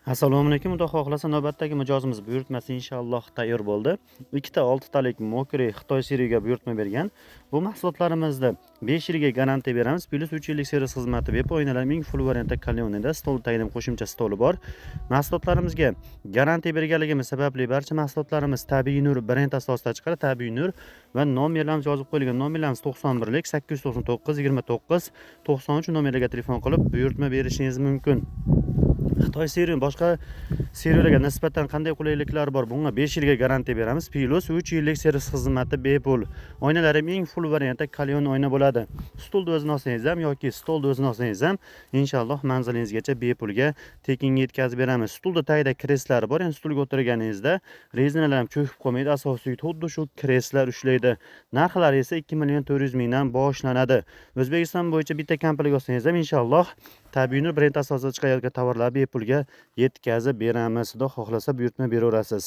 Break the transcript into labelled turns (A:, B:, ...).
A: Assalomu alaykum. Xudo xohlasa navbatdagi mijozimiz buyurtmasi inshaalloh tayyor bo'ldi. Ikkita 6 talik Mokri Xitoy seriyaga buyurtma bergan. Bu mahsulotlarimizda 5 yilga garantiya beramiz. Plus 3 yillik servis xizmati bepul oynalar ming full variantda Kalyonida stol tagida qo'shimcha stoli bor. Mahsulotlarimizga garantiya berganligimiz sababli barcha mahsulotlarimiz Tabiiy Nur brend asosida chiqadi. Tabiiy Nur va nomerlarimiz yozib qo'yilgan. Nomerlarimiz 91lik 899 29 93 nomerlarga telefon qilib buyurtma berishingiz mumkin. Xitoy seriya boshqa seriyalarga nisbatan qanday qulayliklar bor? Bunga 5 yilga garantiya beramiz. Plus 3 yillik servis xizmati bepul. Oynalari eng full variantda Kalyon oyna bo'ladi. Stolni o'zini olsangiz ham yoki stolni o'zini olsangiz ham inshaalloh manzilingizgacha bepulga tekinga yetkazib beramiz. Stolda tagida kreslar bor. Endi stolga o'tirganingizda rezinalar ham cho'kib qolmaydi. Asosiy xuddi shu kreslar ushlaydi. Narxlari esa 2.400.000 mingdan boshlanadi. O'zbekiston bo'yicha bitta kompaniyaga olsangiz ham inshaalloh Tabiiy Nur brend asosida chiqayotgan tovarlar bepulga yetkazib beramiz. Xudo xohlasa buyurtma beraverasiz.